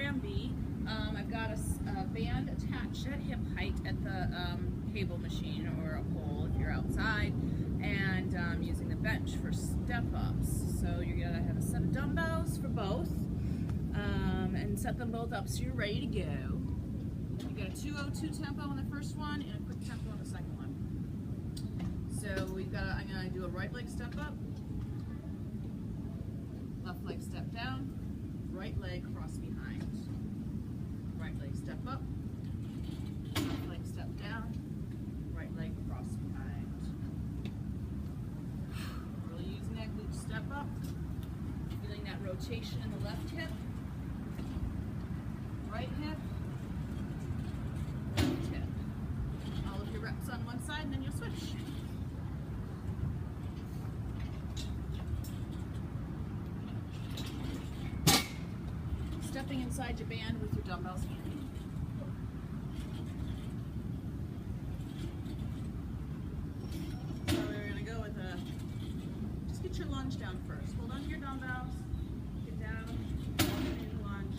program B. I've got a band attached at hip height at the cable machine or a pole if you're outside, and using the bench for step-ups. So you're gonna have a set of dumbbells for both, and set them both up so you're ready to go. You got a 2:02 tempo on the first one and a quick tempo on the second one. So I'm gonna do a right leg step up, left leg step down, right leg cross behind. Right leg step up, left leg step down, right leg cross behind. Really using that glute step up, feeling that rotation in the left hip, right hip, left hip. All of your reps on one side and then you'll switch. Stepping inside your band with your dumbbells handy. So we're going to go with just get your lunge down first. Hold on to your dumbbells, get down, in the lunge,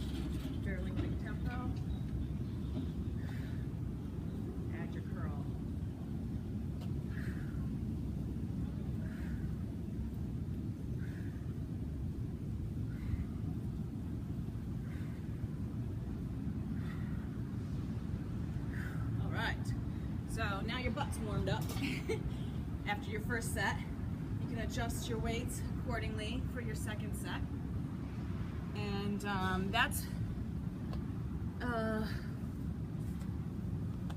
fairly quick tempo. Add your curl. So now your butt's warmed up. After your first set, you can adjust your weights accordingly for your second set. And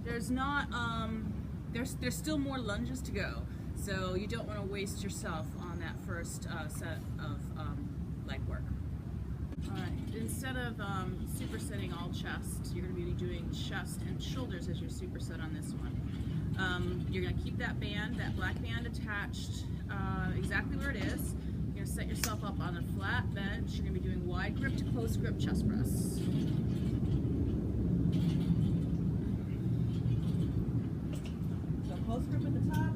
there's still more lunges to go. So you don't want to waste yourself on that first set of leg work. Alright, instead of supersetting all chest, you're going to be doing chest and shoulders as your superset on this one. You're going to keep that band, that black band attached exactly where it is. You're going to set yourself up on a flat bench. You're going to be doing wide grip to close grip chest press. So close grip at the top.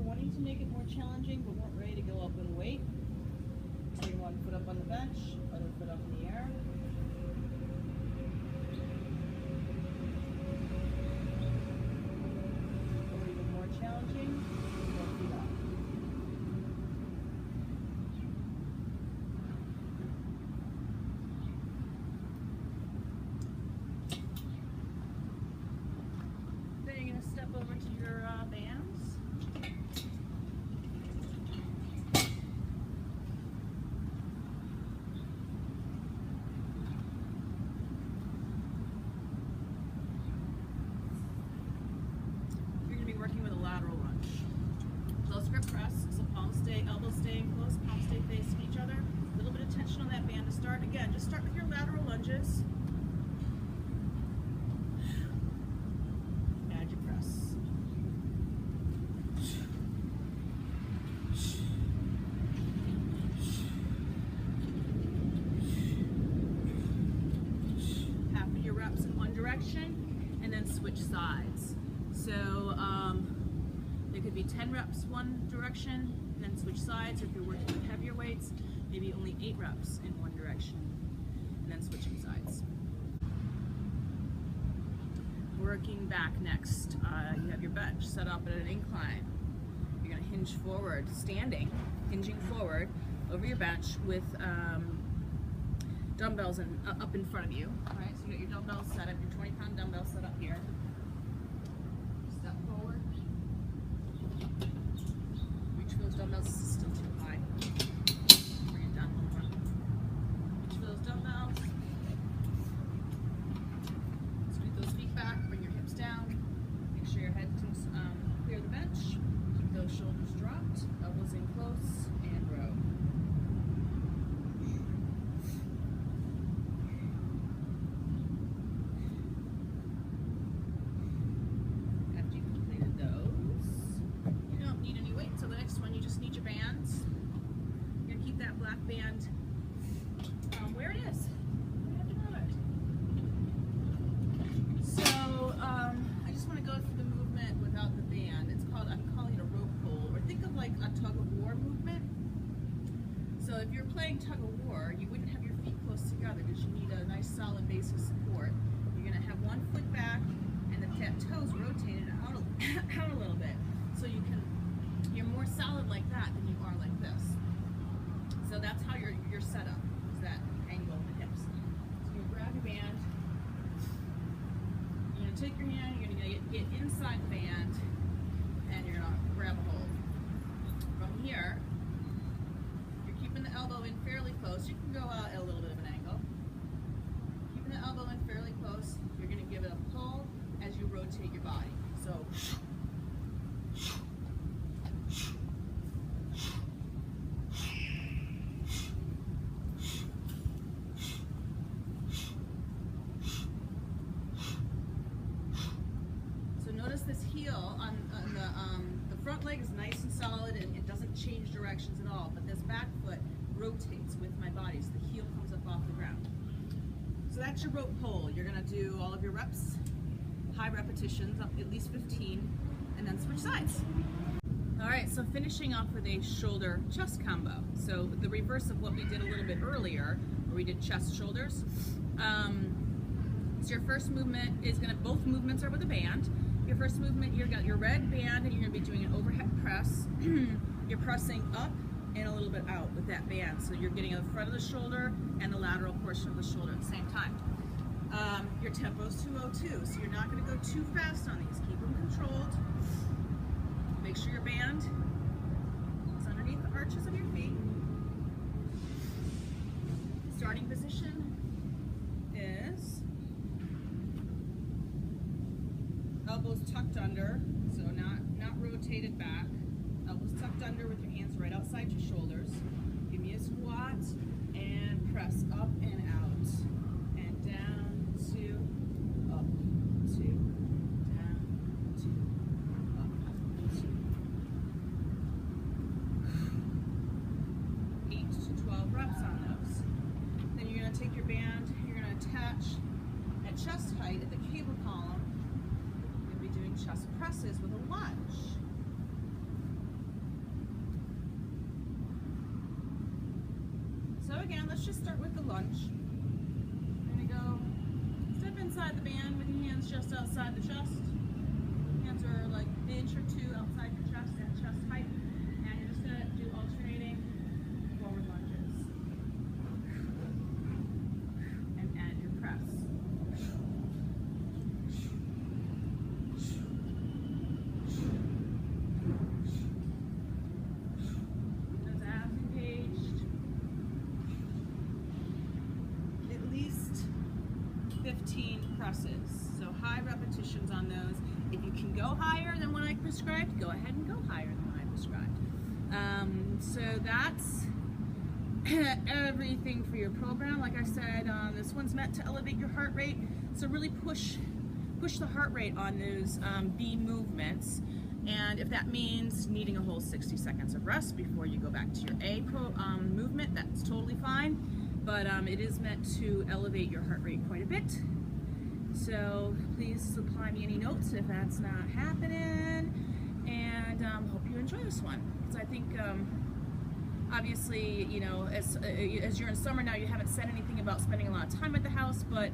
Wanting to make it more challenging but weren't ready to go up in weight. Bring one foot up on the bench, other foot up in the air. Or even more challenging, both feet up. Then you're going to step over to your bands. Working with a lateral lunge. Close grip press, so palms stay, elbows staying close, palms stay facing each other. A little bit of tension on that band to start. Again, just start with your lateral lunges. Add your press. Half of your reps in one direction, and then switch sides. So it could be 10 reps one direction and then switch sides. If you're working with heavier weights, maybe only 8 reps in one direction and then switching sides. Working back next, you have your bench set up at an incline. You're going to hinge forward, standing, hinging forward over your bench with dumbbells up in front of you. All right, so you got your dumbbells set up, your 20-pound dumbbells set up here. Step forward. Reach for those dumbbells. This is still too high. Bring it down more. Reach for those dumbbells. Scoot those feet back. Bring your hips down. Make sure your head can clear the bench. Keep those shoulders dropped. Elbows in close and row. Band where it is. So I just leg tug of war, you wouldn't have your feet close together because you need a nice solid base of support. You're going to have one foot back and the toes rotated out a little bit. So you're more solid like that than you are like this. So that's how you're set up, is that angle of the hips. So you grab your band, you're going to take your hand, you're going to get inside the band, and you're going to grab a hold. From here, you're keeping the elbow in fairly close. You can go out at a little bit of an angle. Keeping the elbow in fairly close, you're going to give it a pull as you rotate your body. So notice this heel on the front leg is nice and solid and it doesn't change directions at all, but this back foot rotates with my body, so the heel comes up off the ground. So that's your rope pull. You're going to do all of your reps, high repetitions, up at least 15, and then switch sides. Alright, so finishing off with a shoulder chest combo. So the reverse of what we did a little bit earlier, where we did chest shoulders. So your first movement is both movements are with a band. Your first movement, you've got your red band and you're going to be doing an overhead press. You're pressing up and a little bit out with that band. So you're getting the front of the shoulder and the lateral portion of the shoulder at the same time. Your tempo is 202, so you're not going to go too fast on these. Keep them controlled. Make sure your band is underneath the arches of your feet. Starting position is elbows tucked under, so not rotated back. Elbows tucked under with your hands right outside your shoulders. Give me a squat and press up and out and down, 2, up, 2, down, 2, up, 2. 8 to 12 reps on those. Then you're going to take your band, you're going to attach at chest height at the cable column. You're going to be doing chest presses with a lunge. So again, let's just start with the lunge. We're going to go step inside the band with your hands just outside the chest. Hands are like an inch or 2 outside your chest at chest height. And you're just going to do alternating forward lunges. And add your press. Those abs engaged. At least 15 presses. So high repetitions on those. If you can go higher than what I prescribed, go ahead and go higher than what I prescribed. So that's everything for your program. Like I said, this one's meant to elevate your heart rate. So really push the heart rate on those B movements. And if that means needing a whole 60 seconds of rest before you go back to your A movement, that's totally fine. But it is meant to elevate your heart rate quite a bit. So please supply me any notes if that's not happening. And hope you enjoy this one. Because I think, obviously, you know, as you're in summer now, you haven't said anything about spending a lot of time at the house, but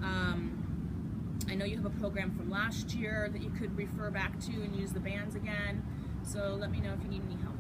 I know you have a program from last year that you could refer back to and use the bands again. So let me know if you need any help.